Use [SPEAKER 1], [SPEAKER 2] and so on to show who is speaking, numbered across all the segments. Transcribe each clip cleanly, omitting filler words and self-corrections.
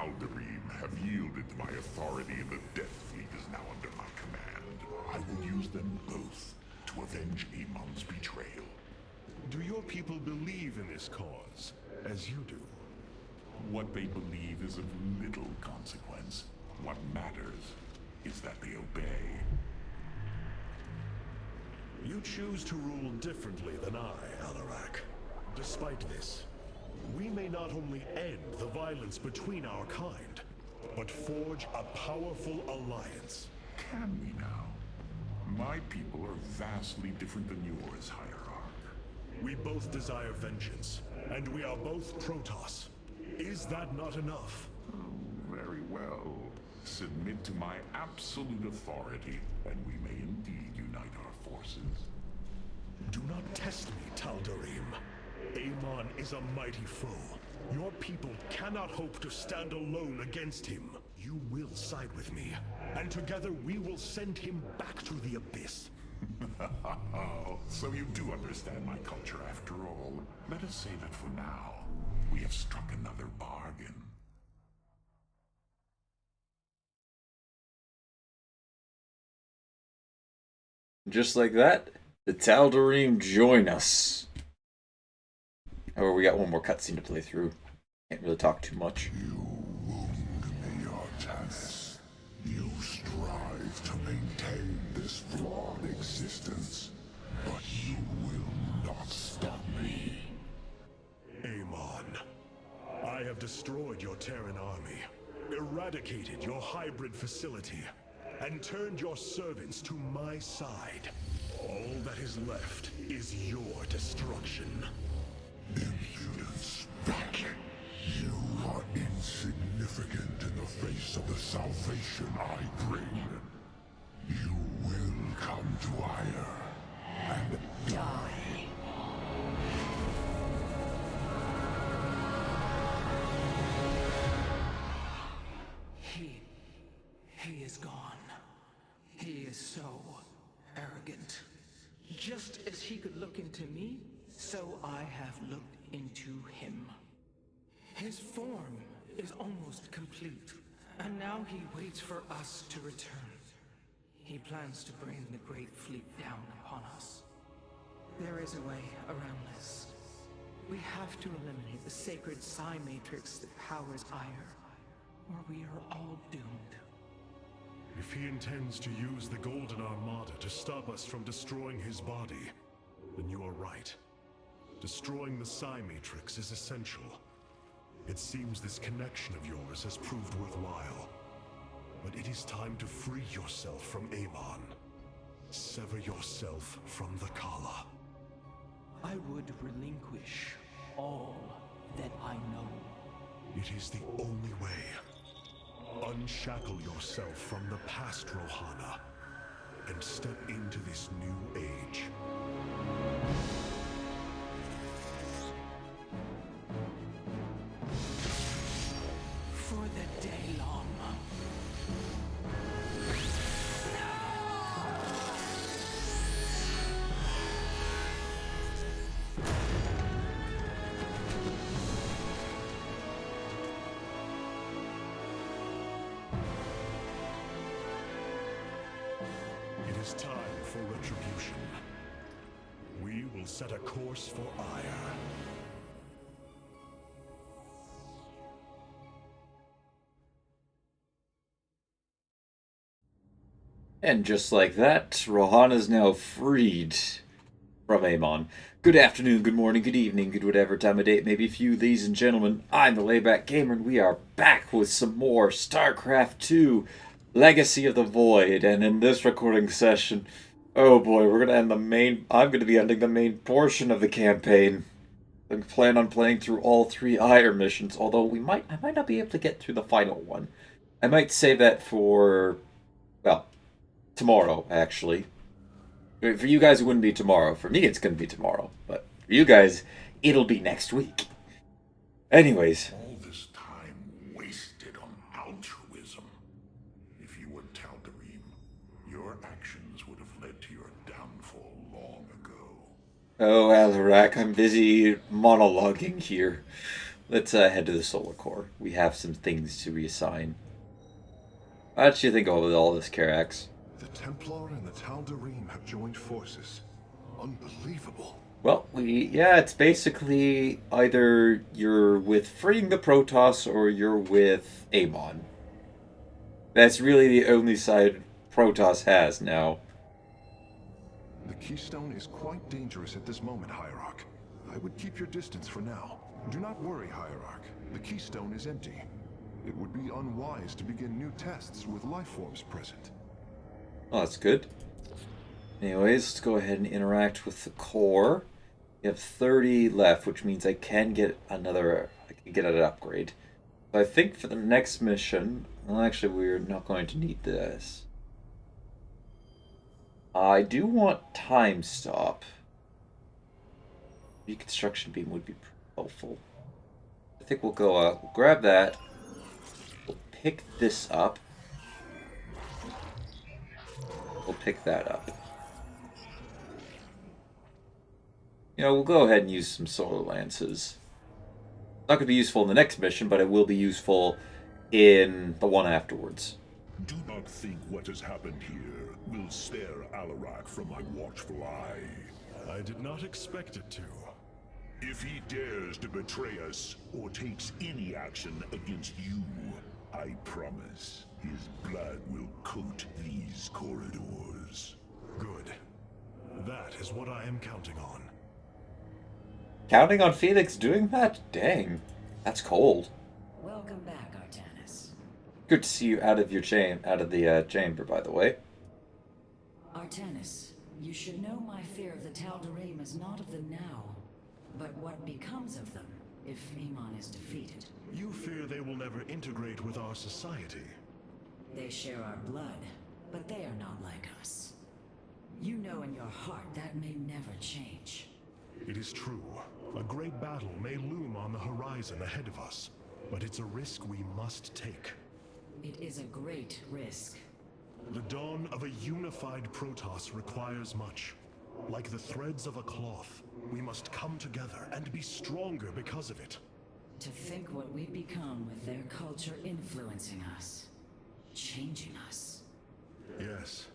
[SPEAKER 1] Tal'Darim have yielded to my authority and the Death Fleet is now under my command. I will use them both to avenge Amon's betrayal.
[SPEAKER 2] Do your people believe in this cause, as you do?
[SPEAKER 1] What they believe is of little consequence. What matters is that they obey.
[SPEAKER 2] You choose to rule differently than I, Alarak. Despite this, we may not only end the violence between our kind, but forge a powerful alliance.
[SPEAKER 1] Can we now? My people are vastly different than yours, Hierarch.
[SPEAKER 2] We both desire vengeance, and we are both Protoss. Is that not enough?
[SPEAKER 1] Oh, very well. Submit to my absolute authority, and we may indeed unite our forces.
[SPEAKER 2] Do not test me, Tal'Darim. Amon is a mighty foe. Your people cannot hope to stand alone against him. You will side with me, and together we will send him back to the abyss.
[SPEAKER 1] So you do understand my culture after all. Let us say that for now, we have struck another bargain.
[SPEAKER 3] Just like that, the Tal'Darim join us. However, we got one more cutscene to play through. Can't really talk too much.
[SPEAKER 1] You wound me, Artanis. You strive to maintain this flawed existence, but you will not stop me.
[SPEAKER 2] Amon, I have destroyed your Terran army, eradicated your hybrid facility, and turned your servants to my side. All that is left is your destruction.
[SPEAKER 1] Impudence, back. You are insignificant in the face of the salvation I bring. You will come to Auir and die.
[SPEAKER 4] He is gone. He is so arrogant. Just as he could look into me, so I have looked into him. His form is almost complete, and now he waits for us to return. He plans to bring the Great Fleet down upon us. There is a way around this. We have to eliminate the sacred psi matrix that powers Auir, or we are all doomed.
[SPEAKER 2] If he intends to use the Golden Armada to stop us from destroying his body, then you are right. Destroying the psi matrix is essential. It seems this connection of yours has proved worthwhile. But it is time to free yourself from Amon. Sever yourself from the Khala.
[SPEAKER 4] I would relinquish all that I know.
[SPEAKER 2] It is the only way. Unshackle yourself from the past, Rohana, and step into this new age.
[SPEAKER 4] For the day long.
[SPEAKER 2] It is time for retribution. We will set a course for Auir.
[SPEAKER 3] And just like that, Rohan is now freed from Amon. Good afternoon, good morning, good evening, good whatever time of day it may be for you, ladies and gentlemen. I'm the Layback Gamer, and we are back with some more StarCraft 2 Legacy of the Void. And in this recording session, oh boy, we're going to end I'm going to be ending the main portion of the campaign. I plan on playing through all 3 Auir missions, although I might not be able to get through the final one. I might save that for, well, tomorrow, actually. For you guys, it wouldn't be tomorrow. For me, it's going to be tomorrow. But for you guys, it'll be next week. Anyways.
[SPEAKER 1] All this time wasted on altruism. If you were Tal'Darim, your actions would have led to your downfall long ago.
[SPEAKER 3] Oh, Alarak, I'm busy monologuing here. let's head to the Solar Core. We have some things to reassign. How did you think of all this, Karax?
[SPEAKER 1] The Templar and the Tal'Darim have joined forces. Unbelievable.
[SPEAKER 3] Well, it's basically either you're with freeing the Protoss or you're with Amon. That's really the only side Protoss has now.
[SPEAKER 1] The Keystone is quite dangerous at this moment, Hierarch. I would keep your distance for now. Do not worry, Hierarch. The Keystone is empty. It would be unwise to begin new tests with life forms present.
[SPEAKER 3] Oh, that's good. Anyways, let's go ahead and interact with the core. We have 30 left, which means I can get an upgrade. So I think for the next mission, well, actually, we're not going to need this. I do want time stop. Reconstruction beam would be helpful. I think we'll go we'll grab that. We'll pick this up. We'll pick that up. We'll go ahead and use some solar lances. Not going to be useful in the next mission, but it will be useful in the one afterwards.
[SPEAKER 1] Do not think what has happened here will spare Alarak from my watchful eye.
[SPEAKER 2] I did not expect it to.
[SPEAKER 1] If he dares to betray us or takes any action against you, I promise his blood will coat these corridors.
[SPEAKER 2] Good. That is what I am counting on.
[SPEAKER 3] Counting on Felix doing that? Dang. That's cold.
[SPEAKER 5] Welcome back, Artanis.
[SPEAKER 3] Good to see you out of the chamber, by the way.
[SPEAKER 5] Artanis, you should know my fear of the Tal'Darim is not of the now, but what becomes of them if Amon is defeated.
[SPEAKER 2] You fear they will never integrate with our society.
[SPEAKER 5] They share our blood, but they are not like us. You know in your heart that may never change.
[SPEAKER 2] It is true. A great battle may loom on the horizon ahead of us, but it's a risk we must take.
[SPEAKER 5] It is a great risk.
[SPEAKER 2] The dawn of a unified Protoss requires much. Like the threads of a cloth, we must come together and be stronger because of it.
[SPEAKER 5] To think what we become with their culture influencing us, changing us.
[SPEAKER 2] Yes,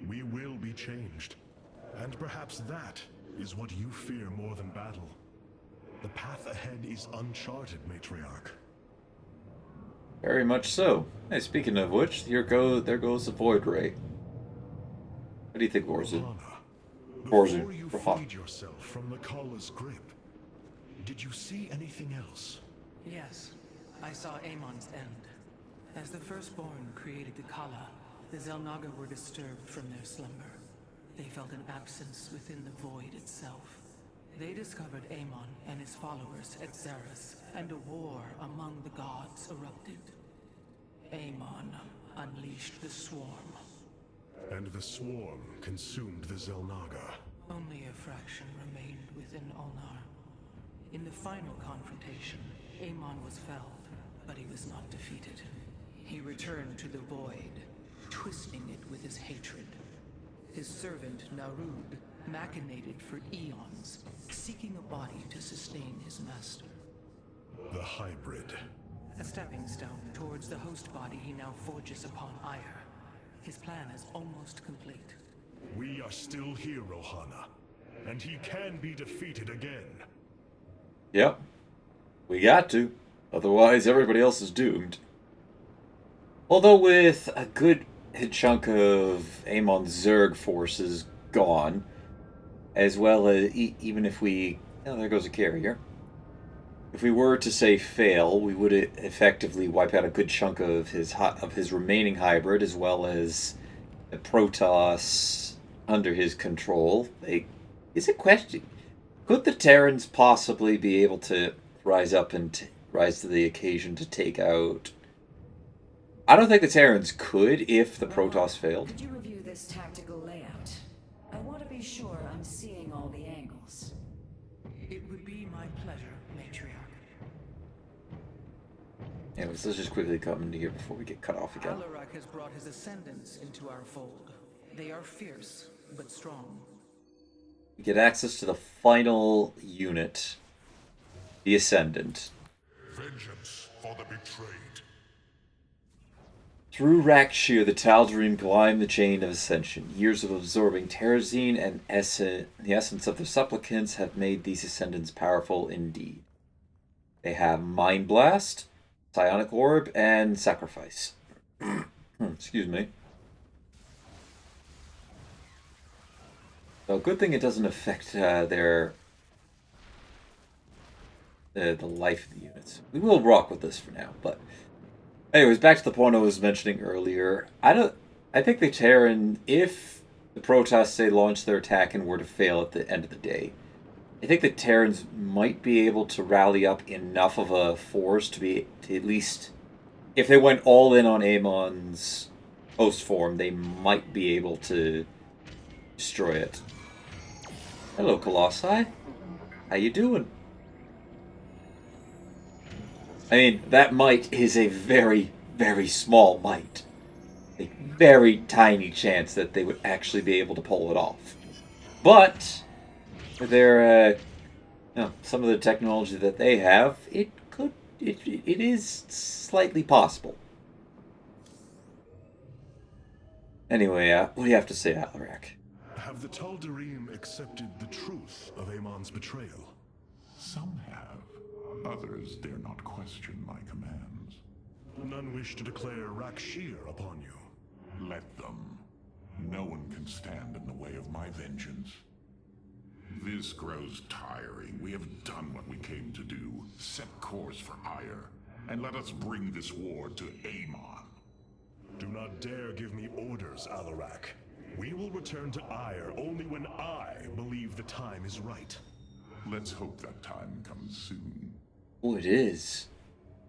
[SPEAKER 2] we will be changed. And perhaps that is what you fear more than battle. The path ahead is uncharted, Matriarch.
[SPEAKER 3] Very much so. Hey, speaking of which, there goes the Void Ray. What do you think, Borzin?
[SPEAKER 2] Before you freed yourself from the Kala's grip, did you see anything else?
[SPEAKER 4] Yes, I saw Amon's end. As the Firstborn created the Kala, the Xel'Naga were disturbed from their slumber. They felt an absence within the void itself. They discovered Amon and his followers at Xeris, and a war among the gods erupted. Amon unleashed the Swarm.
[SPEAKER 2] And the Swarm consumed the Xel'Naga.
[SPEAKER 4] Only a fraction remained within Ulnar. In the final confrontation, Amon was felled, but he was not defeated. He returned to the void, twisting it with his hatred. His servant, Narud, machinated for eons, seeking a body to sustain his master.
[SPEAKER 2] The hybrid.
[SPEAKER 4] A stepping stone towards the host body he now forges upon Auir. His plan is almost complete.
[SPEAKER 2] We are still here, Rohana, and he can be defeated again.
[SPEAKER 3] Yep. We got to. Otherwise, everybody else is doomed. Although with a good chunk of Amon's Zerg forces gone, as well as even if we... Oh, there goes a carrier. If we were to say fail, we would effectively wipe out a good chunk of his remaining hybrid, as well as the Protoss under his control. Is a question: could the Terrans possibly be able to rise to the occasion to take out? I don't think the Terrans could if the Protoss failed.
[SPEAKER 5] Could you review this tactical layout? I want to be sure I'm seeing all the angles.
[SPEAKER 4] It would be my pleasure, Matriarch.
[SPEAKER 3] Anyways, let's just quickly come into here before we get cut off again.
[SPEAKER 4] Alarak has brought his ascendants into our fold. They are fierce, but strong.
[SPEAKER 3] We get access to the final unit, the Ascendant.
[SPEAKER 1] Vengeance for the betrayed.
[SPEAKER 3] Through Rakshir, the Tal'Darim climb the chain of ascension. Years of absorbing terrazine and the essence of their supplicants have made these ascendants powerful indeed. They have Mind Blast, Psionic Orb, and Sacrifice. Excuse me. So, good thing it doesn't affect the life of the units. We will rock with this for now, but anyways, back to the point I was mentioning earlier. I think the Terran, if the Protoss say launch their attack and were to fail at the end of the day, I think the Terrans might be able to rally up enough of a force to at least, if they went all in on Amon's host form, they might be able to destroy it. Hello, Colossi. How you doing? I mean, that might is a very, very small might. A very tiny chance that they would actually be able to pull it off. But with their, some of the technology that they have, it is slightly possible. Anyway, what do you have to say, Alarak?
[SPEAKER 2] Have the Tal'Darim accepted the truth of Amon's betrayal?
[SPEAKER 1] Some have. Others dare not question my commands.
[SPEAKER 2] None wish to declare Rakshir upon you.
[SPEAKER 1] Let them. No one can stand in the way of my vengeance. This grows tiring. We have done what we came to do. Set course for Auir, and let us bring this war to Amon.
[SPEAKER 2] Do not dare give me orders, Alarak. We will return to Auir only when I believe the time is right.
[SPEAKER 1] Let's hope that time comes soon.
[SPEAKER 3] Oh, it is.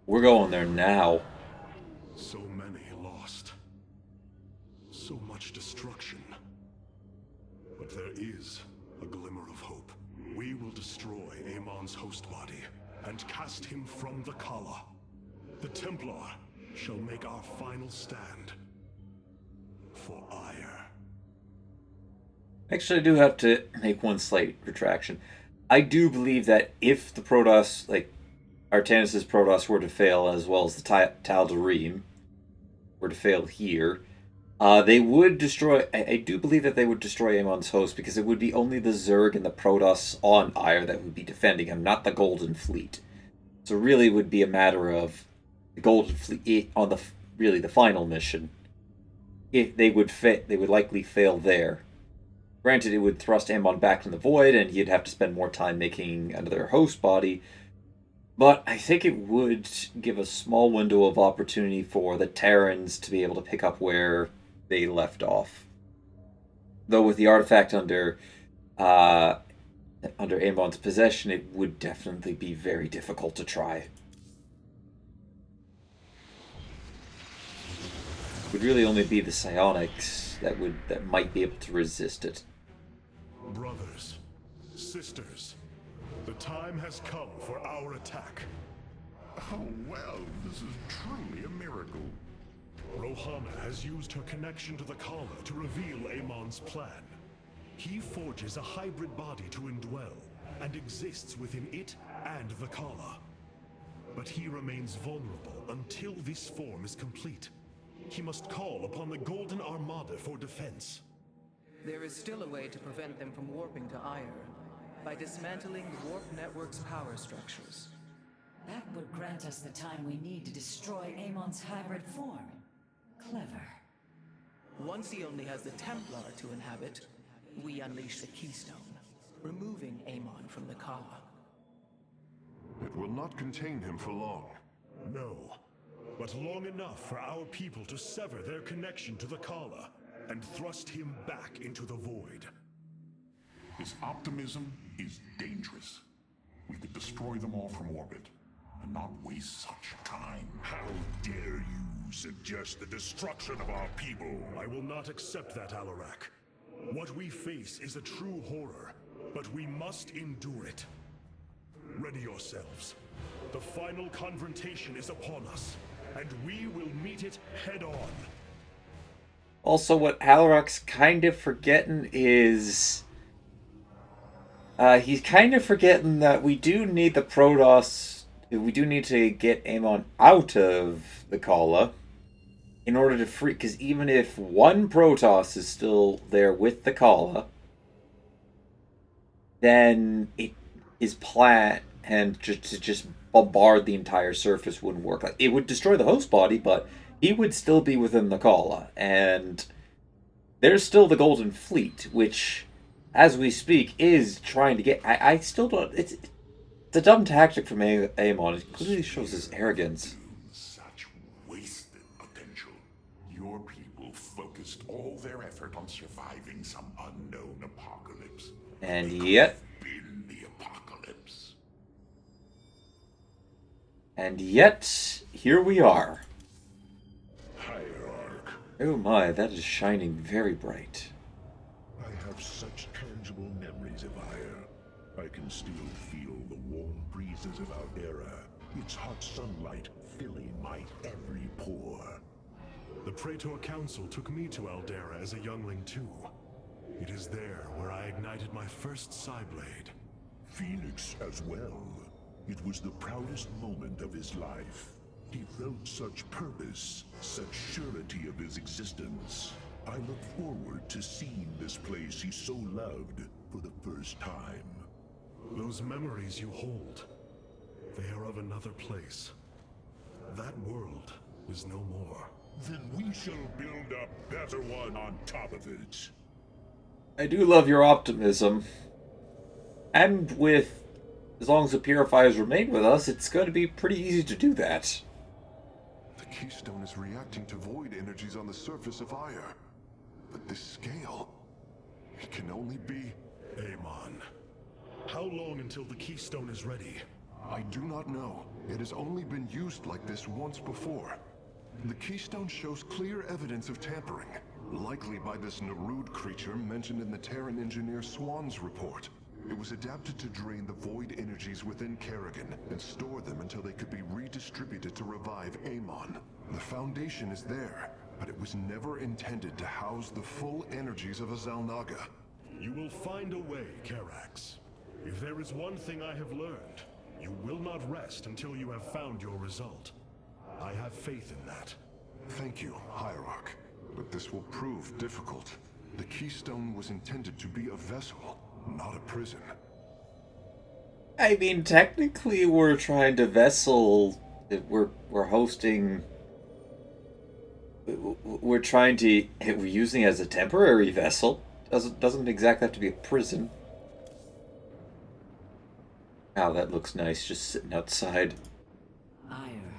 [SPEAKER 3] We're going there now.
[SPEAKER 2] So many lost. So much destruction. But there is a glimmer of hope. We will destroy Amon's host body and cast him from the Kala. The Templar shall make our final stand for Auir.
[SPEAKER 3] Actually, I do have to make one slight retraction. I do believe that if the Protoss, like Artanis' Protoss, were to fail, as well as the Tal'Darim were to fail here, they would destroy. I do believe that they would destroy Amon's host, because it would be only the Zerg and the Protoss on Auir that would be defending him, not the Golden Fleet. So really, it would be a matter of the Golden Fleet on the final mission. If they would they would likely fail there. Granted, it would thrust Amon back in the void, and he'd have to spend more time making another host body. But I think it would give a small window of opportunity for the Terrans to be able to pick up where they left off. Though with the artifact under Amon's possession, it would definitely be very difficult to try. It would really only be the psionics that might be able to resist it.
[SPEAKER 2] Brothers, sisters, the time has come for our attack.
[SPEAKER 1] Oh, well, this is truly a miracle.
[SPEAKER 2] Rohana has used her connection to the Kala to reveal Amon's plan. He forges a hybrid body to indwell, and exists within it and the Kala. But he remains vulnerable until this form is complete. He must call upon the Golden Armada for defense.
[SPEAKER 4] There is still a way to prevent them from warping to Auir, by dismantling the warp network's power structures.
[SPEAKER 5] That would grant us the time we need to destroy Amon's hybrid form. Clever.
[SPEAKER 4] Once he only has the Templar to inhabit, we unleash the Keystone, removing Amon from the Kala.
[SPEAKER 2] It will not contain him for long. No, but long enough for our people to sever their connection to the Kala and thrust him back into the void.
[SPEAKER 1] This optimism is dangerous. We could destroy them all from orbit, and not waste such time.
[SPEAKER 2] How dare you suggest the destruction of our people? I will not accept that, Alarak. What we face is a true horror, but we must endure it. Ready yourselves. The final confrontation is upon us, and we will meet it head-on.
[SPEAKER 3] Also, what Alarak's kind of forgetting is... he's kind of forgetting that we do need the Protoss we do need to get Amon out of the Kala in order to free. Because even if one Protoss is still there with the Kala, then his plan and just bombard the entire surface wouldn't work. Like, it would destroy the host body, but he would still be within the Kala, and there's still the Golden Fleet, which, as we speak, is trying to get. I still don't. It's a dumb tactic from Amon. It clearly shows his arrogance.
[SPEAKER 1] Such wasted potential. Your people focused all their effort on surviving some unknown apocalypse.
[SPEAKER 3] And
[SPEAKER 1] They
[SPEAKER 3] yet,
[SPEAKER 1] could have been the apocalypse.
[SPEAKER 3] here we are.
[SPEAKER 1] Hierarch.
[SPEAKER 3] Oh my, that is shining very bright.
[SPEAKER 1] I have such tangible memories of Auir. I can still feel the warm breezes of our era, its hot sunlight filling my every pore.
[SPEAKER 2] The Praetor Council took me to Aldera as a youngling too. It is there where I ignited my first Psyblade.
[SPEAKER 1] Phoenix as well. It was the proudest moment of his life. He felt such purpose, such surety of his existence. I look forward to seeing this place he so loved for the first time.
[SPEAKER 2] Those memories you hold, they are of another place. That world is no more.
[SPEAKER 1] Then we shall build a better one on top of it.
[SPEAKER 3] I do love your optimism. And as long as the purifiers remain with us, it's going to be pretty easy to do that.
[SPEAKER 6] The Keystone is reacting to void energies on the surface of Auir. But this scale, it can only be...
[SPEAKER 2] Amon, how long until the Keystone is ready?
[SPEAKER 6] I do not know. It has only been used like this once before. The Keystone shows clear evidence of tampering, likely by this Narud creature mentioned in the Terran engineer Swan's report. It was adapted to drain the void energies within Kerrigan and store them until they could be redistributed to revive Amon. The foundation is there, but it was never intended to house the full energies of a Xalnaga.
[SPEAKER 2] You will find a way, Karax. If there is one thing I have learned, you will not rest until you have found your result. I have faith in that.
[SPEAKER 6] Thank you, Hierarch. But this will prove difficult. The Keystone was intended to be a vessel, not a prison.
[SPEAKER 3] I mean, technically, we're trying to vessel. We're hosting. We're trying to. We're using it as a temporary vessel. Doesn't exactly have to be a prison. Wow, that looks nice, just sitting outside.
[SPEAKER 5] Auir.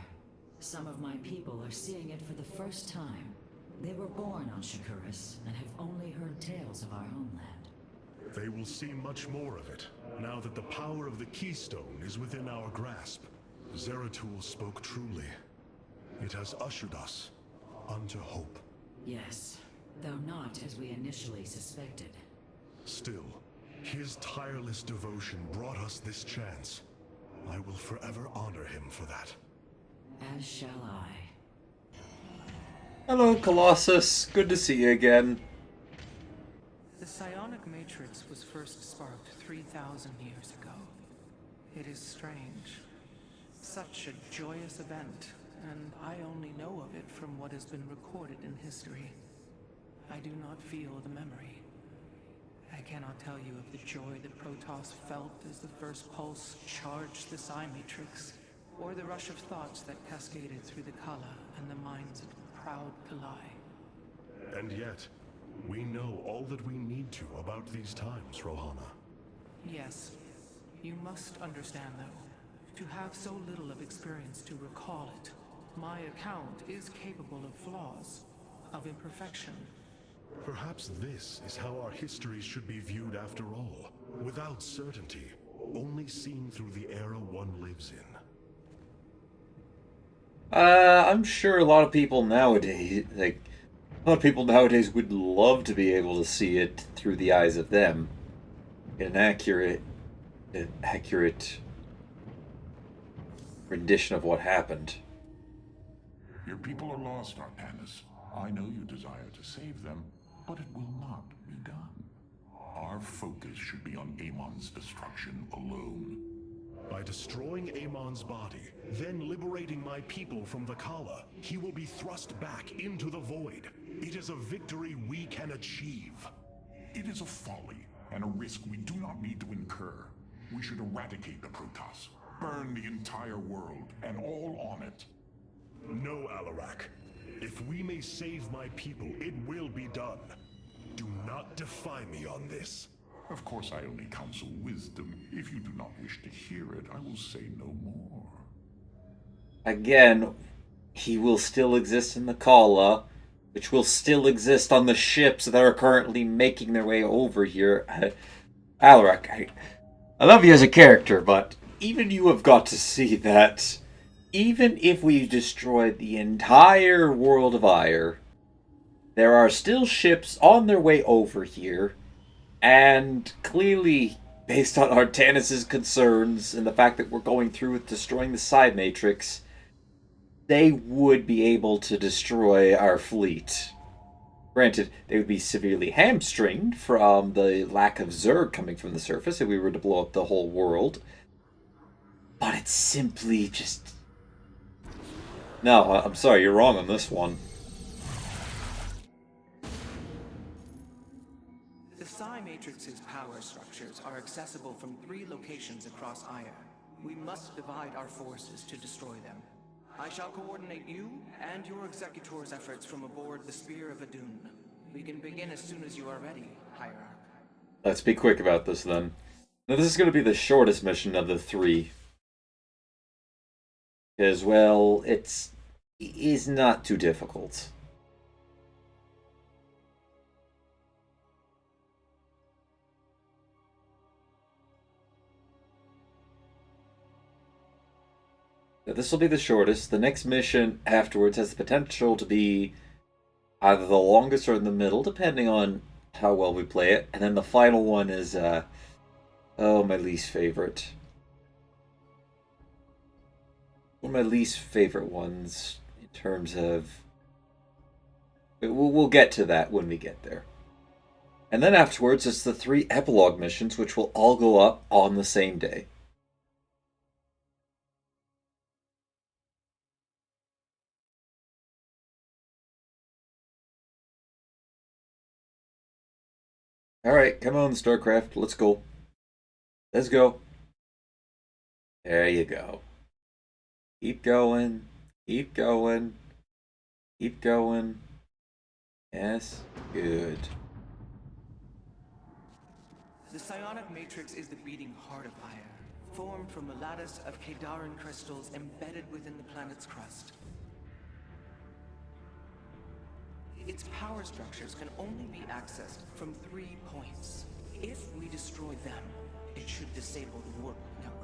[SPEAKER 5] Some of my people are seeing it for the first time. They were born on Shakuras and have only heard tales of our homeland.
[SPEAKER 2] They will see much more of it, now that the power of the Keystone is within our grasp. Zeratul spoke truly. It has ushered us unto hope.
[SPEAKER 5] Yes, though not as we initially suspected.
[SPEAKER 2] Still, his tireless devotion brought us this chance. I will forever honor him for that.
[SPEAKER 5] As shall I.
[SPEAKER 3] Hello, Colossus. Good to see you again.
[SPEAKER 4] The psionic matrix was first sparked 3,000 years ago. It is strange. Such a joyous event, and I only know of it from what has been recorded in history. I do not feel the memory. I cannot tell you of the joy that Protoss felt as the first pulse charged the psi matrix, or the rush of thoughts that cascaded through the Kala and the minds of proud Kalai.
[SPEAKER 2] And yet, we know all that we need to about these times, Rohana.
[SPEAKER 4] Yes. You must understand, though, to have so little of experience to recall it, my account is capable of flaws, of imperfection.
[SPEAKER 2] Perhaps this is how our histories should be viewed after all, without certainty, only seen through the era one lives in.
[SPEAKER 3] I'm sure a lot of people nowadays, would love to be able to see it through the eyes of them. An accurate rendition of what happened.
[SPEAKER 1] Your people are lost, Artanis. I know you desire to save them, but it will not be done. Our focus should be on Amon's destruction alone.
[SPEAKER 2] By destroying Amon's body, then liberating my people from the Kala, he will be thrust back into the void. It is a victory we can achieve.
[SPEAKER 1] It is a folly and a risk we do not need to incur. We should eradicate the Protoss. Burn the entire world and all on it.
[SPEAKER 2] No, Alarak. If we may save my people, it will be done. Do not defy me on this.
[SPEAKER 1] Of course, I only counsel wisdom. If you do not wish to hear it, I will say no more.
[SPEAKER 3] Again, he will still exist in the Kala, which will still exist on the ships that are currently making their way over here. Alarak, I love you as a character, but even you have got to see that even if we've destroyed the entire world of Auir, there are still ships on their way over here, and clearly, based on Artanis' concerns and the fact that we're going through with destroying the side matrix, they would be able to destroy our fleet. Granted, they would be severely hamstringed from the lack of Zerg coming from the surface if we were to blow up the whole world. But it's simply just... No, I'm sorry, you're wrong on this one.
[SPEAKER 4] The Psi Matrix's power structures are accessible from 3 locations across Auir. We must divide our forces to destroy them. I shall coordinate you and your Executor's efforts from aboard the Spear of Adun. We can begin as soon as you are ready, Hierarch.
[SPEAKER 3] Let's be quick about this then. Now this is going to be the shortest mission of the 3. Because, well, it is not too difficult. Now, this will be the shortest. The next mission afterwards has the potential to be either the longest or in the middle, depending on how well we play it. And then the final one is, oh, my least favorite. One of my least favorite ones in terms of... We'll get to that when we get there. And then afterwards, it's the 3 epilogue missions, which will all go up on the same day. Alright, come on, StarCraft. Let's go. Let's go. There you go. Keep going. Keep going. Keep going. Yes. Good.
[SPEAKER 4] The psionic matrix is the beating heart of Auir, formed from a lattice of Kadaran crystals embedded within the planet's crust. Its power structures can only be accessed from 3 points. If we destroy them, it should disable the warp network.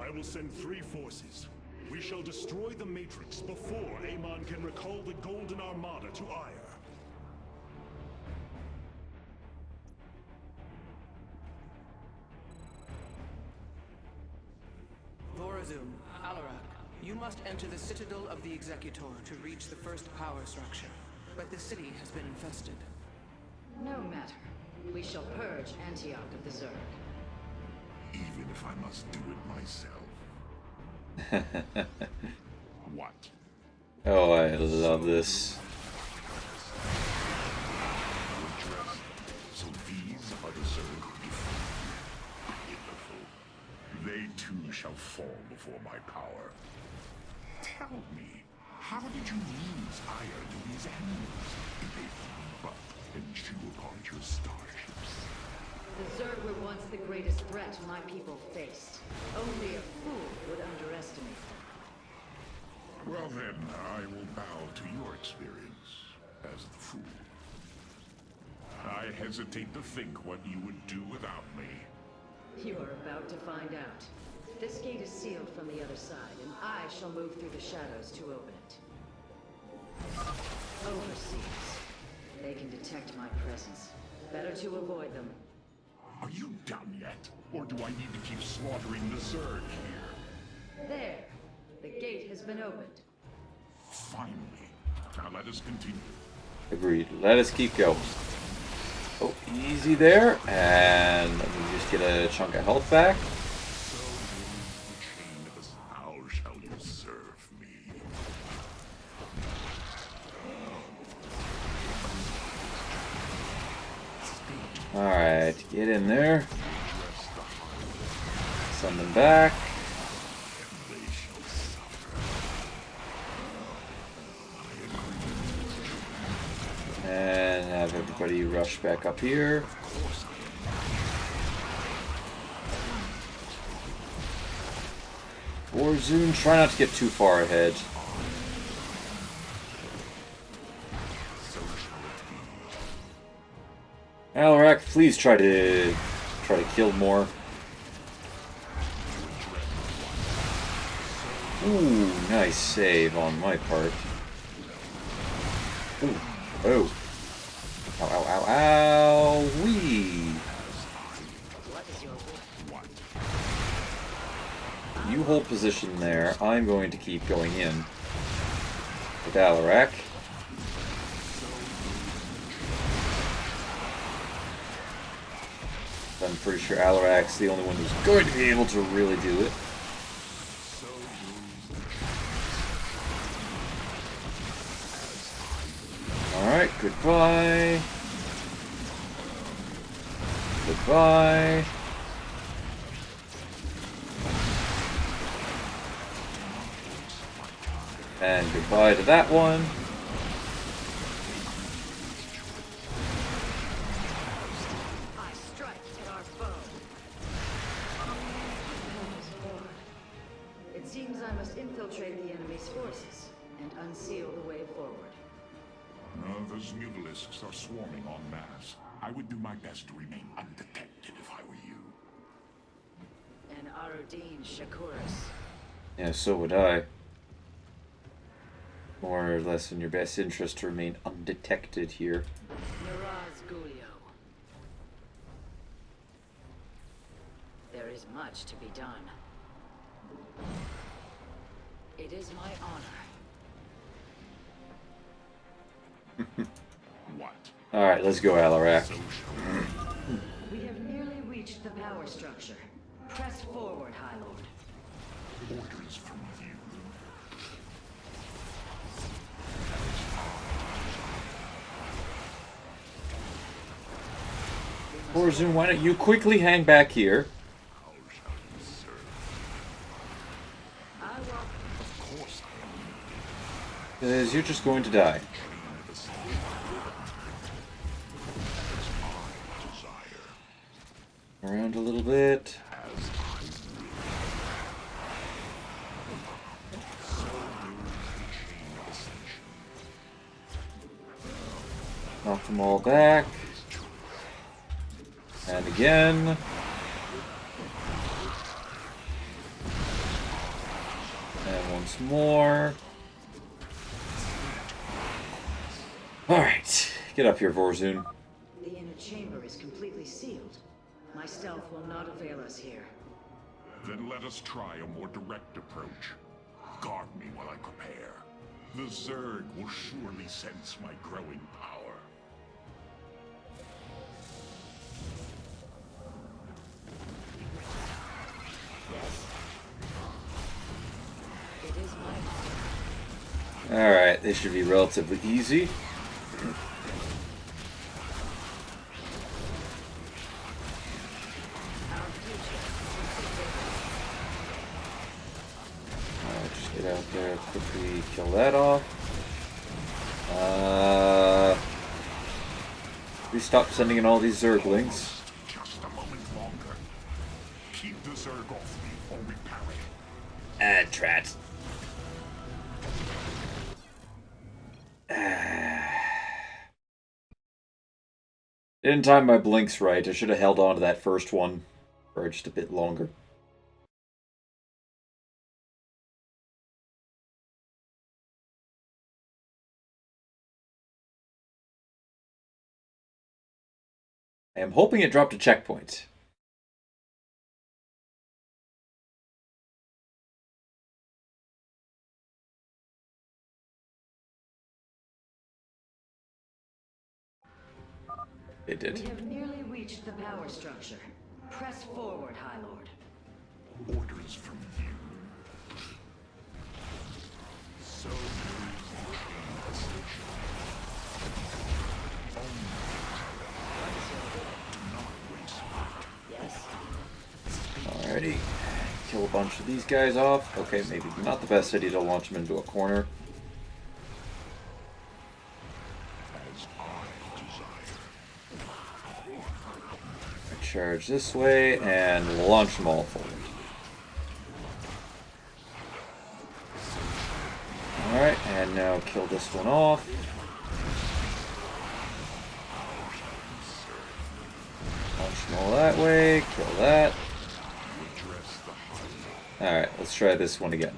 [SPEAKER 2] I will send 3 forces. We shall destroy the Matrix before Amon can recall the Golden Armada to Auir.
[SPEAKER 4] Vorazun, Alarak, you must enter the Citadel of the Executor to reach the first power structure. But the city has been infested.
[SPEAKER 5] No matter. We shall purge Antioch of the Zerg.
[SPEAKER 1] Even if I must do it myself. What?
[SPEAKER 3] Oh, I love this.
[SPEAKER 1] So these are the Zerg Wonderful. They too shall fall before my power. Tell me, how did you lose Auir to these animals? Did they thump up and chew upon your starships?
[SPEAKER 5] The Zerg were once the greatest threat my people faced. Only a fool would underestimate them.
[SPEAKER 1] Well then, I will bow to your experience as the fool. I hesitate to think what you would do without me.
[SPEAKER 5] You are about to find out. This gate is sealed from the other side, and I shall move through the shadows to open it. Overseers. They can detect my presence. Better to avoid them.
[SPEAKER 1] Are you done yet? Or do I need to keep slaughtering the Zerg here?
[SPEAKER 5] There. The gate has been opened.
[SPEAKER 1] Finally. Now let us continue.
[SPEAKER 3] Agreed. Let us keep going. Oh, easy there. And let me just get a chunk of health back.
[SPEAKER 1] How shall you serve me?
[SPEAKER 3] Alright, get in there. Send them back. And have everybody rush back up here. Warzone, try not to get too far ahead. Alarak, please try to kill more. Ooh, nice save on my part. Ooh, oh. Ow, ow, ow, ow, wee. You hold position there. I'm going to keep going in with Alarak. I'm pretty sure Alarak's the only one who's going to be able to really do it. Alright, goodbye. Goodbye. And goodbye to that one.
[SPEAKER 5] It seems I must infiltrate the enemy's forces and unseal the way forward.
[SPEAKER 1] Those mutalisks are swarming en masse. I would do my best to remain undetected if I were you.
[SPEAKER 5] And Arudin Shakuris.
[SPEAKER 3] Yeah, so would I. More or less in your best interest to remain undetected here.
[SPEAKER 5] Miraz Gulio. There is much to be done. It is my honor.
[SPEAKER 1] What?
[SPEAKER 3] Alright, let's go, Alarak.
[SPEAKER 5] We have nearly reached the power structure. Press forward, High Lord.
[SPEAKER 1] Orders from you.
[SPEAKER 3] Warzone, why don't you quickly hang back here?
[SPEAKER 1] How shall you serve?
[SPEAKER 5] I will.
[SPEAKER 1] Of course I am.
[SPEAKER 3] Because you're just going to die. Around a little bit. Knock them all back. And again. And once more. Alright. Get up here, Vorzun.
[SPEAKER 5] The inner chamber is completely sealed. My stealth will not avail us here.
[SPEAKER 1] Then let us try a more direct approach. Guard me while I prepare. The Zerg will surely sense my growing power.
[SPEAKER 5] It is my honor.
[SPEAKER 3] Alright, they should be relatively easy. Just get out there, quickly kill that off. Please stop sending in all these Zerglings.
[SPEAKER 1] Just a moment longer. Keep the Zerg off me or we perish.
[SPEAKER 3] Trat. Didn't time my blinks right. I should have held on to that first one for just a bit longer. I am hoping it dropped a checkpoint. It did.
[SPEAKER 5] We have nearly reached the power structure. Press forward, High Lord.
[SPEAKER 1] Orders from you. So
[SPEAKER 3] Alrighty. Kill a bunch of these guys off. Okay, maybe not the best idea to launch them into a corner. Charge this way and launch them all forward. Alright, and now kill this one off. Launch them all that way, kill that. Alright, let's try this one again.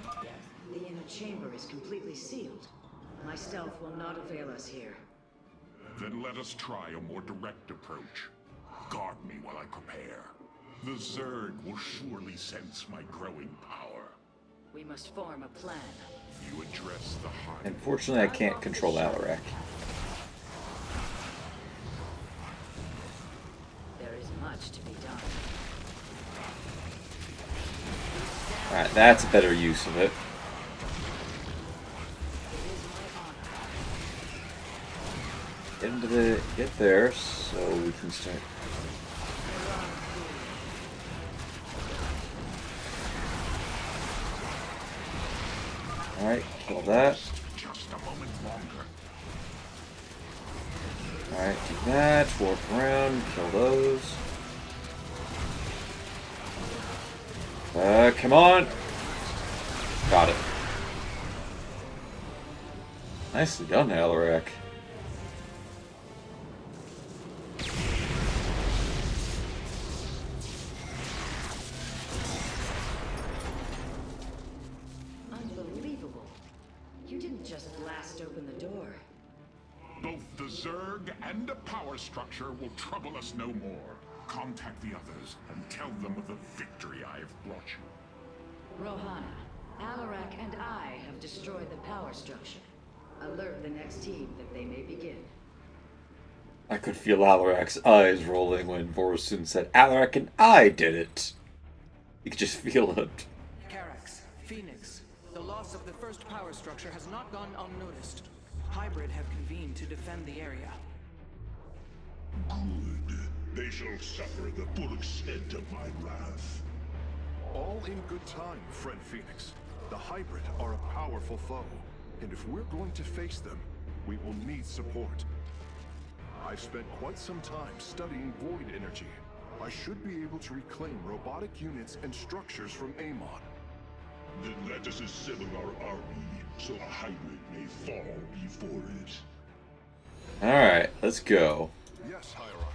[SPEAKER 5] The inner chamber is completely sealed. My stealth will not avail us here.
[SPEAKER 1] then let us try a more direct approach. Guard me while I prepare. The Zerg will surely sense my growing power.
[SPEAKER 5] We must form a plan.
[SPEAKER 1] You address the heart.
[SPEAKER 3] Unfortunately, I can't control Auir.
[SPEAKER 5] There is much to be done.
[SPEAKER 3] Alright, that's a better use of it. Get there so we can start. Alright, kill that.
[SPEAKER 1] Just a moment longer.
[SPEAKER 3] Alright, do that, warp around, kill those. Come on! Got it. Nicely done, Auir.
[SPEAKER 5] Unbelievable. You didn't just blast open the door.
[SPEAKER 1] Both the Zerg and the power structure will trouble us no more. Contact the others and tell them of the victory I have brought you.
[SPEAKER 5] Rohana, Auir and I have destroyed the power structure. Alert the next team that they may begin.
[SPEAKER 3] I could feel Auir's eyes rolling when Vorsun said, Auir and I did it. You could just feel it.
[SPEAKER 4] Carax, Phoenix, the loss of the first power structure has not gone unnoticed. Hybrid have convened to defend the area.
[SPEAKER 1] Good. They shall suffer the full extent of my wrath.
[SPEAKER 6] All in good time, friend Phoenix. The Hybrid are a powerful foe, and if we're going to face them, we will need support. I've spent quite some time studying void energy. I should be able to reclaim robotic units and structures from Amon.
[SPEAKER 1] Then let us assemble our army, so a hybrid may fall before it.
[SPEAKER 3] Alright, let's go.
[SPEAKER 6] Yes, Hierarch.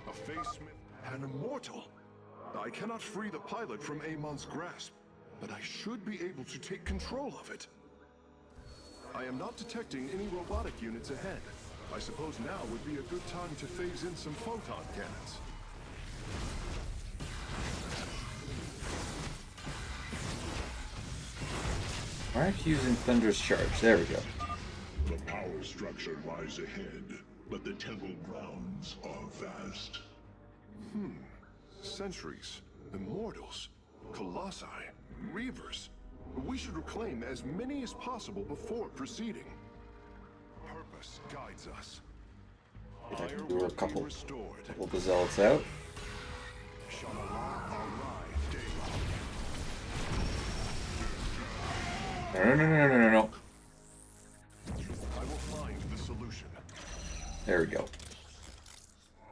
[SPEAKER 6] A Phase Smith, an immortal. I cannot free the pilot from Amon's grasp, but I should be able to take control of it. I am not detecting any robotic units ahead. I suppose now would be a good time to phase in some photon cannons.
[SPEAKER 3] Alright, using Thunder's Charge. There we go.
[SPEAKER 1] The power structure lies ahead, but the temple grounds are vast.
[SPEAKER 6] Sentries, immortals, colossi, reavers. We should reclaim as many as possible before proceeding. Purpose guides us.
[SPEAKER 3] If I can
[SPEAKER 6] Auir
[SPEAKER 3] lure
[SPEAKER 6] will
[SPEAKER 3] a
[SPEAKER 6] be
[SPEAKER 3] couple
[SPEAKER 6] restored.
[SPEAKER 3] of the zealots out.
[SPEAKER 6] Shalala Aurai Deja.
[SPEAKER 3] No.
[SPEAKER 6] I will find the solution.
[SPEAKER 3] There we go.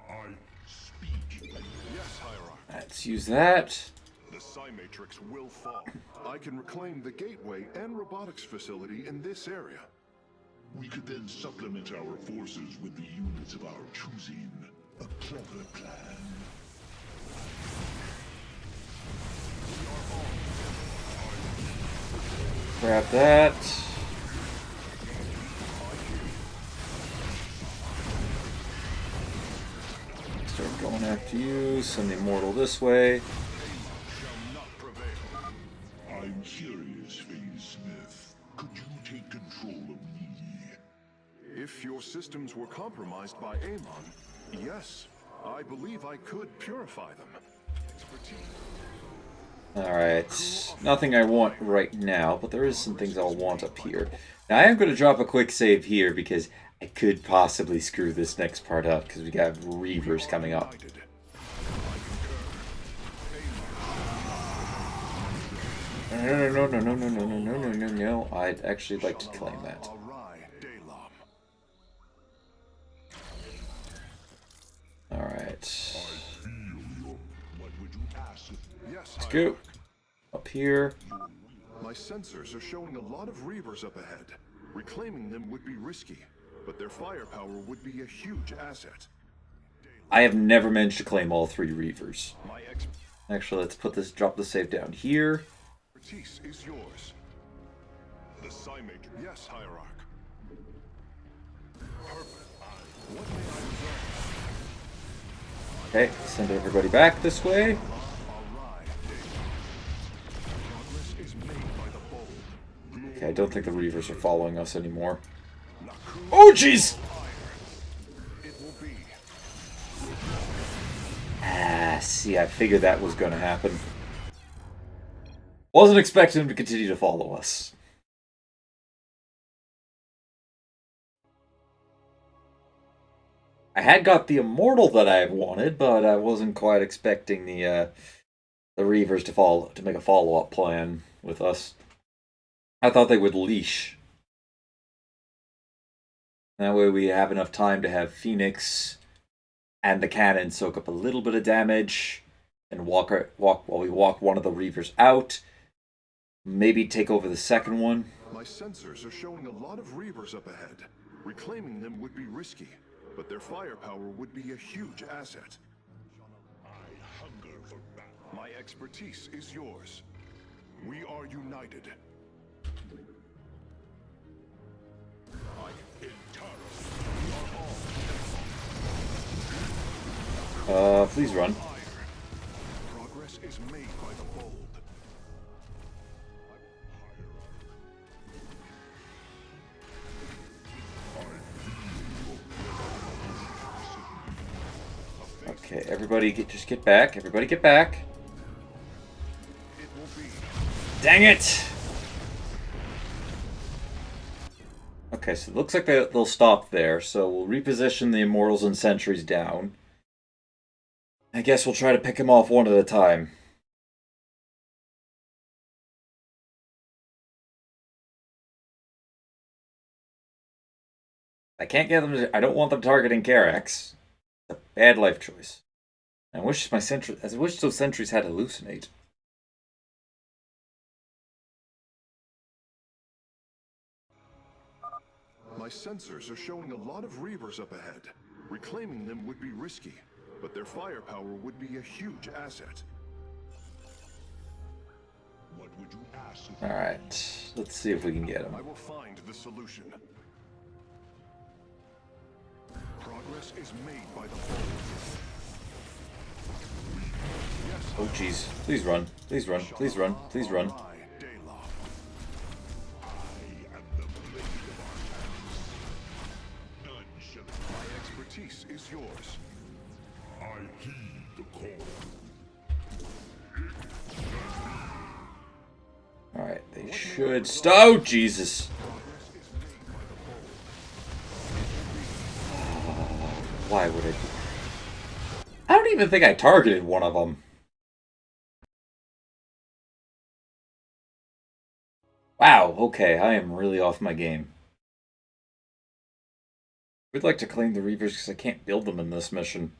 [SPEAKER 1] I speak.
[SPEAKER 6] Yes, Hierarch.
[SPEAKER 3] Let's use that.
[SPEAKER 6] The Psi Matrix will fall. I can reclaim the gateway and robotics facility in this area.
[SPEAKER 1] We could then supplement our forces with the units of our choosing. A clever plan.
[SPEAKER 3] Grab that. Start going after you. Send the immortal this way.
[SPEAKER 6] Shall not prevail.
[SPEAKER 1] I'm curious, Phase Smith. Could you take control of me?
[SPEAKER 6] If your systems were compromised by Amon, yes, I believe I could purify them.
[SPEAKER 3] Alright, nothing I want right now, but there is some things I'll want up here. Now I am going to drop a quick save here because I could possibly screw this next part up because we got Reavers coming up. No. I'd actually like to claim that. Alright. Let's go. Up here.
[SPEAKER 6] My sensors are showing a lot of Reavers up ahead. Reclaiming them would be risky, but their firepower would be a huge asset.
[SPEAKER 3] I have never managed to claim all 3 Reavers. Actually, let's put this, drop the save down here.
[SPEAKER 6] Expertise is yours. The Psymate. Yes, Hierarch.
[SPEAKER 3] Okay, send everybody back this way. Okay, I don't think the Reavers are following us anymore. Oh, jeez! Ah, see, I figured that was going to happen. Wasn't expecting them to continue to follow us. I had got the Immortal that I wanted, but I wasn't quite expecting the Reavers to make a follow-up plan with us. I thought they would leash. That way we have enough time to have Phoenix and the cannon soak up a little bit of damage and walk while we walk one of the Reavers out. Maybe take over the second one.
[SPEAKER 6] My sensors are showing a lot of Reavers up ahead. Reclaiming them would be risky, but their firepower would be a huge asset.
[SPEAKER 1] I hunger for battle.
[SPEAKER 6] My expertise is yours. We are united.
[SPEAKER 3] Please run.
[SPEAKER 6] Progress is made by the bold.
[SPEAKER 3] Okay, everybody just get back. Everybody get back. Dang it! Okay, so it looks like they'll stop there, so we'll reposition the Immortals and Sentries down. I guess we'll try to pick them off one at a time. I can't get them to, I don't want them targeting Karax. It's a bad life choice. I wish those sentries had hallucinate.
[SPEAKER 6] My sensors are showing a lot of Reavers up ahead. Reclaiming them would be risky, but their firepower would be a huge asset.
[SPEAKER 1] What would you ask?
[SPEAKER 3] Alright, let's see if we can get them.
[SPEAKER 6] I will find the solution. Progress is made by the bold.
[SPEAKER 3] Oh jeez, please run, please run, please run, please run.
[SPEAKER 1] I am the blade of our hands. None shall.
[SPEAKER 6] My expertise is yours.
[SPEAKER 1] I heed the call.
[SPEAKER 3] Alright, they should stop. Oh, Jesus. Why would I do? I don't even think I targeted one of them. Wow, okay, I am really off my game. I'd like to claim the Reavers because I can't build them in this mission.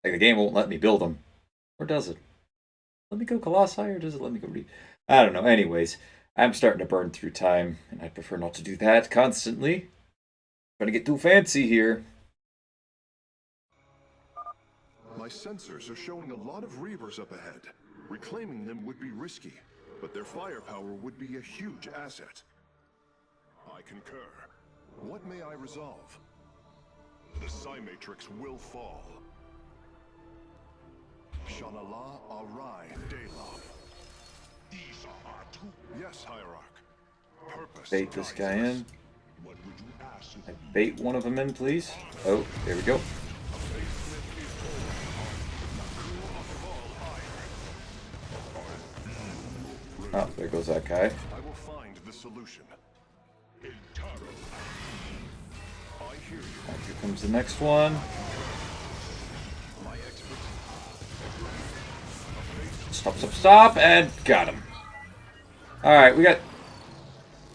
[SPEAKER 3] Like, the game won't let me build them. Or does it? Let me go Colossi, or does it let me go I don't know. Anyways, I'm starting to burn through time, and I prefer not to do that constantly. Trying to get too fancy here.
[SPEAKER 6] My sensors are showing a lot of Reavers up ahead. Reclaiming them would be risky, but their firepower would be a huge asset. I concur. What may I resolve? The Psymatrix will fall. Shanala Auir Deja.
[SPEAKER 1] These are our true.
[SPEAKER 6] Yes, Hierarch. Purpose
[SPEAKER 3] Bait this
[SPEAKER 6] guides
[SPEAKER 3] guy
[SPEAKER 6] us.
[SPEAKER 3] in. I bait one of them in, please. Oh, there we go. Oh, there goes that guy.
[SPEAKER 6] I will find the solution. I hear you.
[SPEAKER 3] Right, here comes the next one.
[SPEAKER 6] My expertise.
[SPEAKER 3] Stop, stop, stop, and got him. Alright, we got...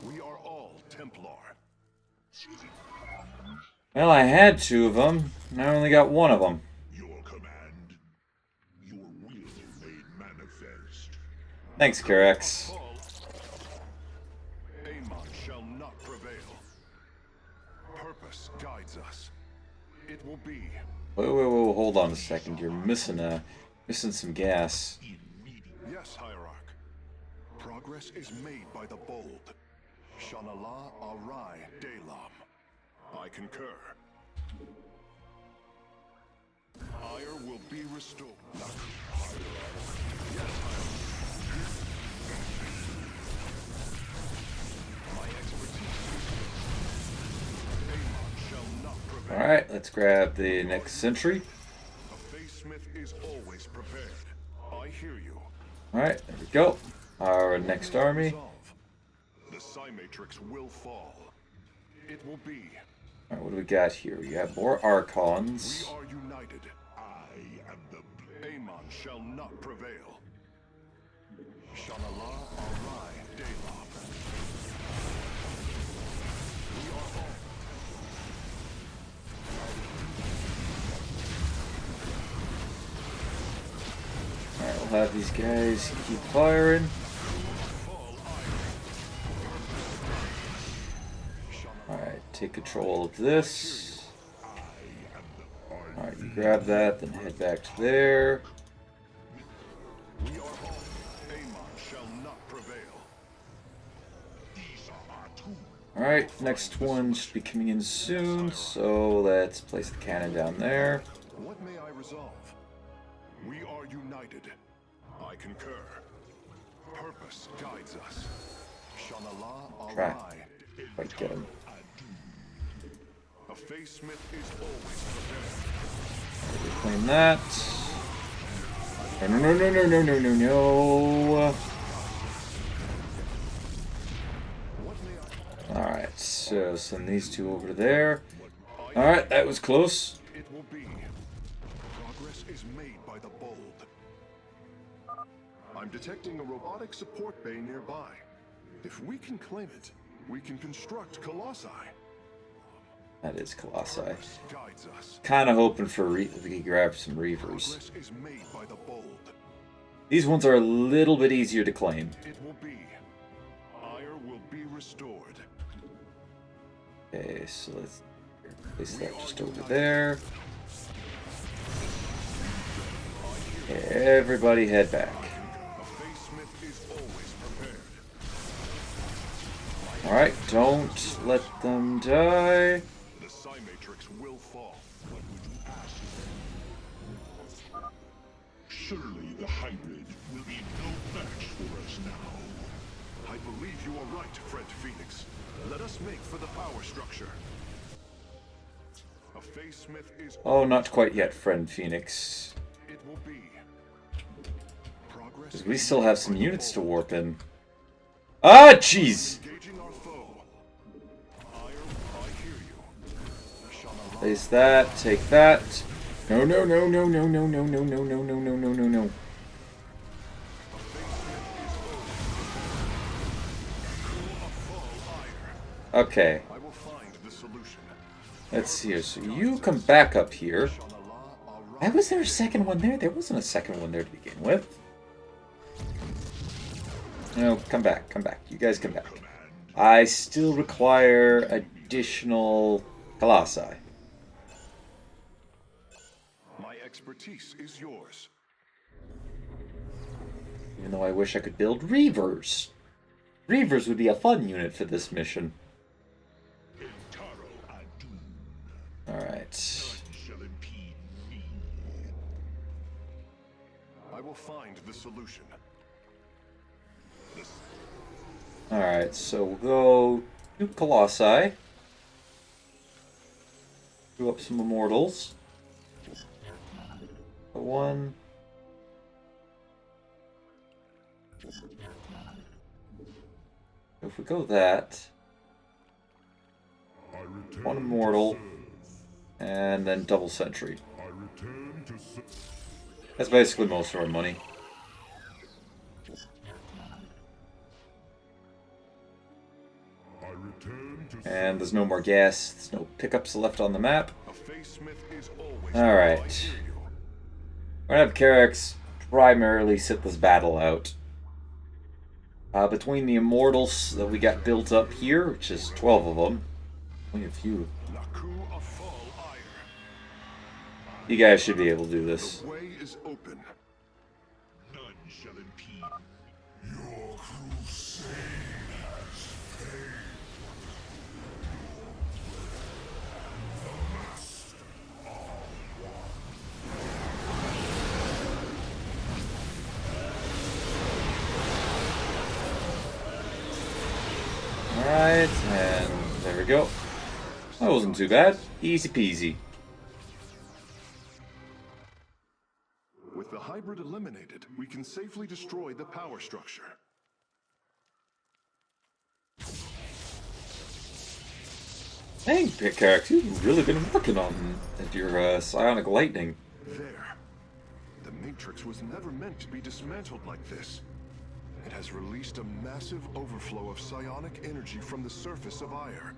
[SPEAKER 6] We are all Templar.
[SPEAKER 3] Well, I had 2 of them, and I only got 1 of them.
[SPEAKER 1] Your command, your will made manifest.
[SPEAKER 3] Thanks, Carex.
[SPEAKER 6] Amon shall not prevail. Purpose guides us. It will be.
[SPEAKER 3] Whoa, hold on a second. You're missing some gas.
[SPEAKER 6] Yes, Hierarch. Progress is made by the bold. Shanala Arai Delam. I concur. Auir will be restored. Yes, Hierarch. My expertise. Amon shall not prevail.
[SPEAKER 3] Alright, let's grab the next sentry.
[SPEAKER 6] A Facesmith is always prepared. I hear you.
[SPEAKER 3] Alright, there we go. Our next army.
[SPEAKER 6] Resolve. The Psymatrix will fall. It will be.
[SPEAKER 3] Alright, what do we got here? We got more Archons.
[SPEAKER 6] We are united.
[SPEAKER 1] I am the
[SPEAKER 6] Amon shall not prevail. Shanala Arai Delam. We are all.
[SPEAKER 3] Alright, we'll have these guys keep firing. Alright, take control of this. Alright, you grab that, then head back to there.
[SPEAKER 6] We are all. Amon shall not prevail.
[SPEAKER 3] Alright, next one should be coming in soon, so let's place the cannon down there.
[SPEAKER 6] What may I resolve? We are united. I concur. Purpose guides us. Shanala
[SPEAKER 3] Try.
[SPEAKER 6] Arai.
[SPEAKER 3] If I get him.
[SPEAKER 6] A Facesmith is always prepared.
[SPEAKER 3] Reclaim that. No.
[SPEAKER 6] What may I...
[SPEAKER 3] Alright, so send these 2 over to there. Alright, that was close.
[SPEAKER 6] It will be. Progress is made by the bold. I'm detecting a robotic support bay nearby. If we can claim it, we can construct Colossi.
[SPEAKER 3] That is Colossi.
[SPEAKER 6] Guides us.
[SPEAKER 3] Kinda hoping for we can grab some Reavers.
[SPEAKER 6] Progress is made by the bold.
[SPEAKER 3] These ones are a little bit easier to claim.
[SPEAKER 6] It will be. Auir will be restored.
[SPEAKER 3] Okay, so let's place that just over there. Okay, everybody head back.
[SPEAKER 6] A Facesmith is always prepared.
[SPEAKER 3] Alright, don't let them die.
[SPEAKER 6] The Psymatrix will fall.
[SPEAKER 1] surely the hybrid will be no match for us now.
[SPEAKER 6] I believe you are right, friend Phoenix. Let us make for the power structure. A Facesmith is...
[SPEAKER 3] Oh, not quite yet, friend Phoenix.
[SPEAKER 6] It will be. Progress...
[SPEAKER 3] Because we still have some units to warp in. Ah, jeez!
[SPEAKER 6] Engaging our foe. I hear you.
[SPEAKER 3] Place that, take that. No, no, no, no, no, no, no, no, no, no, no, no, no, no, no. Okay.
[SPEAKER 6] I will find the solution.
[SPEAKER 3] Let's see here. So you come back up here. Why was there a second one there? There wasn't a second one there to begin with. No, come back, come back. You guys come back. I still require additional Colossi.
[SPEAKER 6] My expertise is yours.
[SPEAKER 3] Even though I wish I could build Reavers. Reavers would be a fun unit for this mission. Alright.
[SPEAKER 1] Shall impede me.
[SPEAKER 6] I will find the solution.
[SPEAKER 3] Alright, so we'll go 2 Colossi. Do up some Immortals. 1. If we go that, 1 Immortal, and then double Sentry. That's basically most of our money. And there's no more gas. There's no pickups left on the map. Alright. We're gonna have Karax primarily sit this battle out. Between the Immortals that we got built up here, which is 12 of them. Only a few. You guys should be able to do this.
[SPEAKER 6] The way is open. None shall impede.
[SPEAKER 1] Your crusade has failed.
[SPEAKER 3] Alright, and there we go. That wasn't too bad. Easy peasy.
[SPEAKER 6] With the hybrid eliminated, we can safely destroy the power structure.
[SPEAKER 3] Dang, Karax, you've really been working on your psionic lightning.
[SPEAKER 6] There. The Matrix was never meant to be dismantled like this. It has released a massive overflow of psionic energy from the surface of Auir.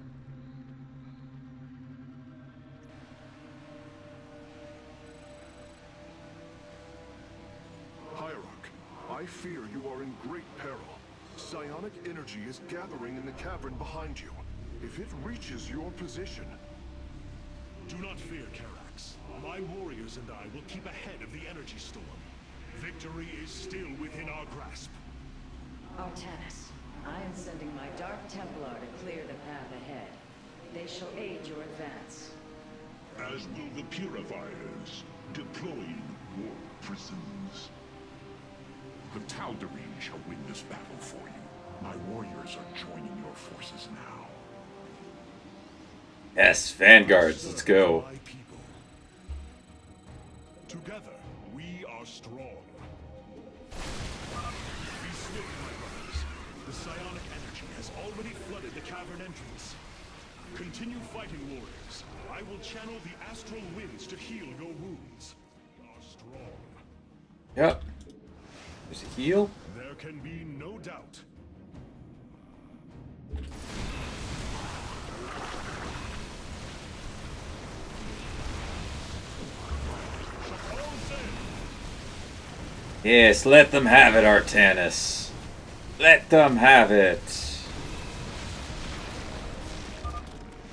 [SPEAKER 6] Hierarch, I fear you are in great peril. Psionic energy is gathering in the cavern behind you. If it reaches your position...
[SPEAKER 2] Do not fear, Karax. My warriors and I will keep ahead of the energy storm. Victory is still within our grasp.
[SPEAKER 5] Artanis, I am sending my Dark Templar to clear the path ahead. They shall aid your advance.
[SPEAKER 1] As will the Purifiers, deploying warp prisons. The Tal'Darim shall win this battle for you. My warriors are joining your forces now.
[SPEAKER 3] Yes, Vanguards, let's go.
[SPEAKER 2] My people. Together, we are strong. Be swift, my brothers. The psionic energy has already flooded the cavern entrance. Continue fighting, warriors. I will channel the astral winds to heal your wounds. We are strong.
[SPEAKER 3] Yep. There's a heal.
[SPEAKER 2] There can be no doubt.
[SPEAKER 3] Yes, let them have it, Artanis. Let them have it.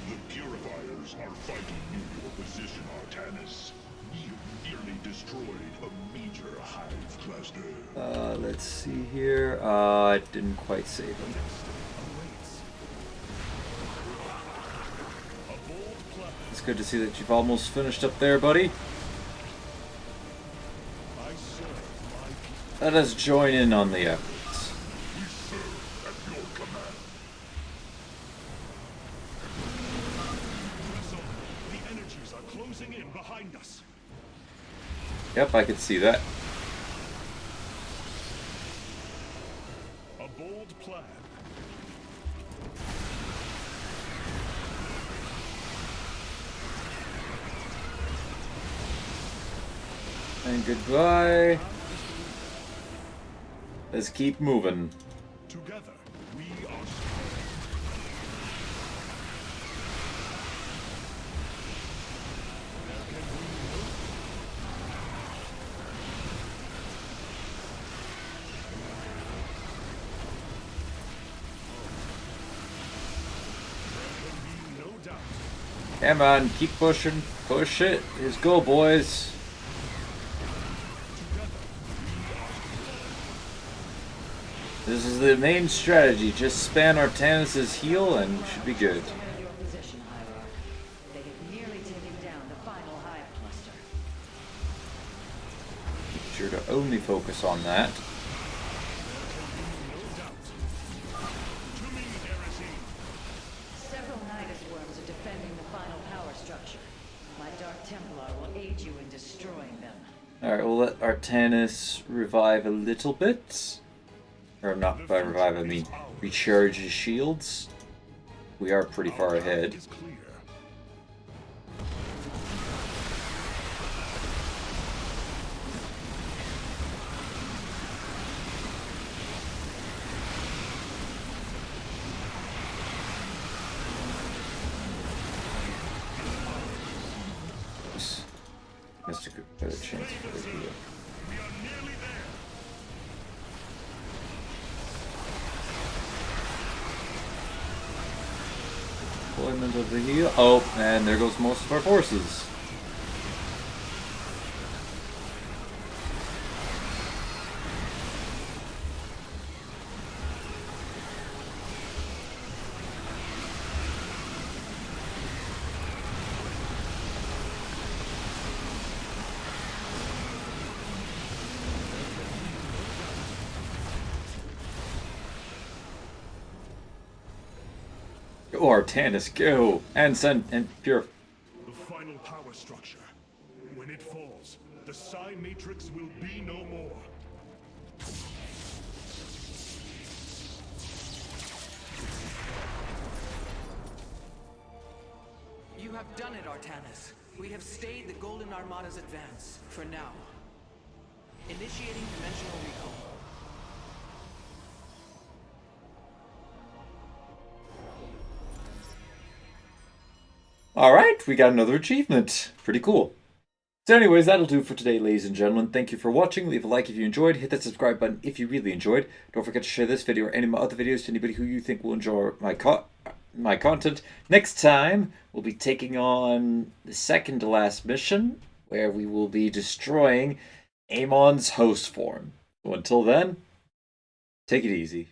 [SPEAKER 1] The Purifiers are fighting in your position, Artanis. You nearly destroyed a major hive cluster.
[SPEAKER 3] Let's see here. I didn't quite save him. It's good to see that you've almost finished up there, buddy. Let us join in on the efforts.
[SPEAKER 1] We serve at your command.
[SPEAKER 2] The energies are closing in behind us.
[SPEAKER 3] Yep, I could see that.
[SPEAKER 2] A bold plan.
[SPEAKER 3] And goodbye. Let's keep moving.
[SPEAKER 2] Together, we are strong. There can be no... There can be no doubt.
[SPEAKER 3] Come on, keep pushing. Push it. Let's go, boys. This is the main strategy. Just spam Artanis' heal and we should be good.
[SPEAKER 5] Command your position, Hierarch. They have nearly taken down the final hive cluster.
[SPEAKER 3] Be sure to only focus on that. Alright, we'll let Artanis revive a little bit. Or not by revive, I mean recharge his shields. We are pretty far ahead. Missed a better chance for the heal. Deployment of the heal. Oh, and there goes most of our forces. Go, Artanis, go! And send and pure.
[SPEAKER 2] The final power structure. When it falls, the psi matrix will be no more.
[SPEAKER 4] You have done it, Artanis. We have stayed the Golden Armada's advance, for now. Initiating dimensional recall.
[SPEAKER 3] Alright, we got another achievement. Pretty cool. So anyways, that'll do for today, ladies and gentlemen. Thank you for watching. Leave a like if you enjoyed. Hit that subscribe button if you really enjoyed. Don't forget to share this video or any of my other videos to anybody who you think will enjoy my content. Next time, we'll be taking on the second to last mission, where we will be destroying Amon's host form. So until then, take it easy.